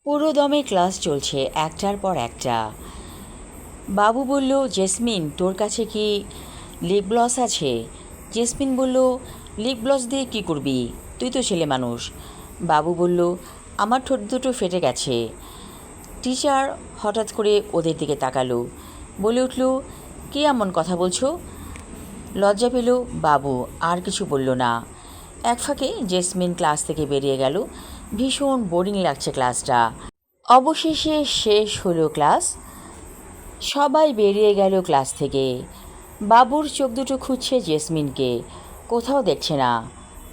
পুরো দমে ক্লাস চলছে একটার পর একটা। বাবু বলল, জেসমিন তোর কাছে কি লিপ গ্লস আছে? জেসমিন বলল, লিপ গ্লস দিয়ে কী করবি, তুই তো ছেলে মানুষ। বাবু বলল, আমার ঠোঁট দুটো ফেটে গেছে। টিচার হঠাৎ করে ওদের দিকে তাকালো, বলে উঠল, কী এমন কথা বলছো? লজ্জা পেল বাবু, আর কিছু বলল না। এক ফাঁকে জেসমিন ক্লাস থেকে বেরিয়ে গেল। ভীষণ বোরিং লাগছে ক্লাসটা। অবশেষে শেষ হলো ক্লাস। সবাই বেরিয়ে গেল ক্লাস থেকে। বাবুর চোখ দুটো খুঁজছে জেসমিনকে, কোথাও দেখছে না।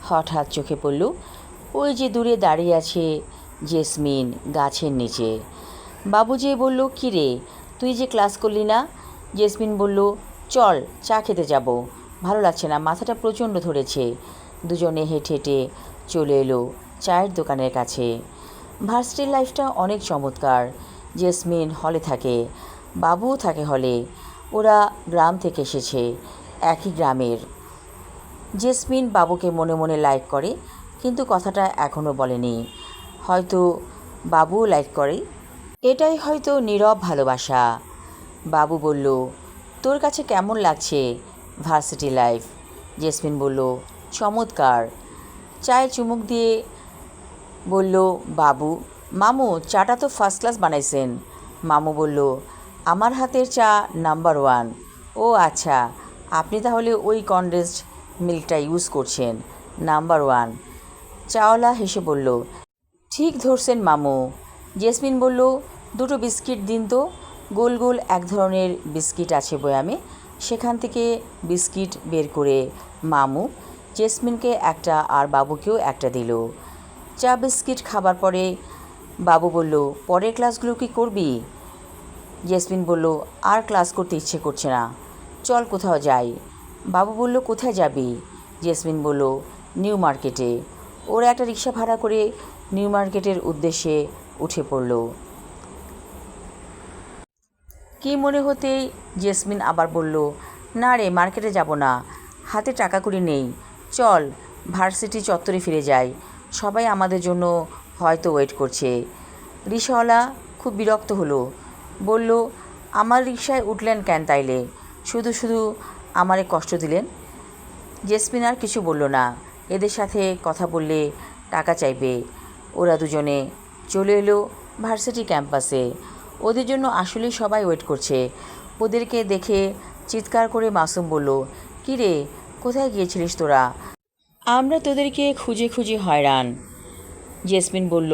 হঠাৎ চোখে পড়ল ওই যে দূরে দাঁড়িয়ে আছে জেসমিন গাছের নিচে। বাবু যেয়ে বলল, কী রে, তুই যে ক্লাস করলি না? জেসমিন বলল, চল চা খেতে যাব, ভালো লাগছে না, মাথাটা প্রচণ্ড ধরেছে। দুজনে হেঁটে হেঁটে চলে এলো চায়ের দোকানের কাছে। ভার্সিটির লাইফটা অনেক চমৎকার। জেসমিন হলে থাকে, বাবুও থাকে হলে। ওরা গ্রাম থেকে এসেছে, একই গ্রামের। জেসমিন বাবুকে মনে মনে লাইক করে, কিন্তু কথাটা এখনও বলেনি। হয়তো বাবুও লাইক করে, এটাই হয়তো নীরব ভালোবাসা। বাবু বলল, তোর কাছে কেমন লাগছে ভার্সিটি লাইফ? জেসমিন বলল, চমৎকার। চায়ে চুমুক দিয়ে বলল বাবু, মামু চাটা তো ফার্স্ট ক্লাস বানাইছেন। মামু বলল, আমার হাতের চা নাম্বার 1। ও আচ্ছা, আপনি তাহলে ওই কনডেন্সড মিল্কটা ইউজ করছেন, নাম্বার 1। চাওয়ালা হেসে বলল, ঠিক ধরছেন মামু। জেসমিন বলল, দুটো বিস্কিট দিন তো। গোল গোল এক ধরনের বিস্কিট আছে বয়ামে, সেখান থেকে বিস্কিট বের করে মামু জেসমিনকে একটা আর বাবুকেও একটা দিল। চা বিস্কিট খাবার পরে বাবু বলল, পরের ক্লাসগুলো কি করবি? জেসমিন বলল, আর ক্লাস করতে ইচ্ছে করছে না, চল কোথাও যাই। বাবু বলল, কোথায় যাবি? জেসমিন বলল, নিউ মার্কেটে। ওরা একটা রিক্সা ভাড়া করে নিউ মার্কেটের উদ্দেশ্যে উঠে পড়ল। কি মনে হতেই জেসমিন আবার বলল, না রে, মার্কেটে যাব না, হাতে টাকা কড়ি নেই, চল ভার্সিটি চত্বরে ফিরে যাই, সবাই আমাদের জন্য হয়তো ওয়েট করছে। রিক্সাওয়ালা খুব বিরক্ত হলো, বলল, আমার রিক্সায় উঠলেন কেন তাইলে? শুধু শুধু আমারে কষ্ট দিলেন। জেসমিন আর কিছু বলল না, এদের সাথে কথা বললে টাকা চাইবে। ওরা দুজনে চলে এলো ভার্সিটি ক্যাম্পাসে। ওদের জন্য আসলেই সবাই ওয়েট করছে। ওদেরকে দেখে চিৎকার করে মাসুম বলল, কী রে, কোথায় গিয়েছিলিস তোরা? আমরা তোদেরকে খুঁজে খুঁজে হয়রান। জেসমিন বলল,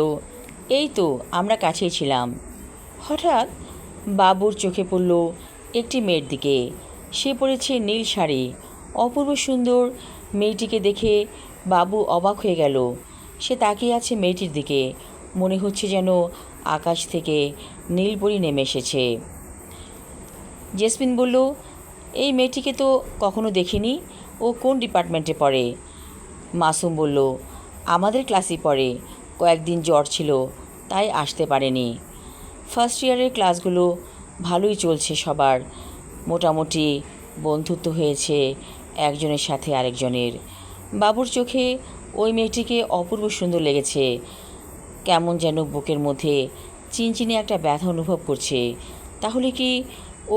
এই তো আমরা কাছেই ছিলাম। হঠাৎ বাবুর চোখে পড়ল একটি মেয়ের দিকে। সে পরেছে নীল শাড়ি, অপূর্ব সুন্দর। মেয়েটিকে দেখে বাবু অবাক হয়ে গেল। সে তাকিয়ে আছে মেয়েটির দিকে, মনে হচ্ছে যেন আকাশ থেকে নীলপরি নেমে এসেছে। জেসমিন বলল, এই মেয়েটিকে তো কখনো দেখিনি, ও কোন ডিপার্টমেন্টে পড়ে? মাসুম বলল, আমাদের ক্লাসই পড়ে, কয়েকদিন জ্বর ছিল তাই আসতে পারেনি। ফার্স্ট ইয়ারের ক্লাসগুলো ভালোই চলছে সবার, মোটামুটি বন্ধুত্ব হয়েছে একজনের সাথে আরেকজনের। বাবুর চোখে ওই মেয়েটিকে অপূর্ব সুন্দর লেগেছে। কেমন যেন বুকের মধ্যে চিনচিনে একটা ব্যথা অনুভব করছে। তাহলে কি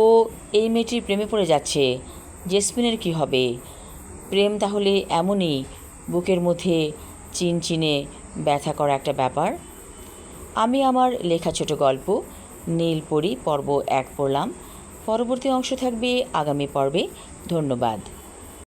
ও এই মেয়েটির প্রেমে পড়ে যাচ্ছে? জেসমিনের কি হবে? প্রেম তাহলে এমনই, বুকের মধ্যে চিনচিনে ব্যথা করা একটা ব্যাপার। আমি আমার লেখা ছোট গল্প নীলপরি পর্ব 1 পড়লাম। পরবর্তী অংশ থাকবে আগামী পর্বে। ধন্যবাদ।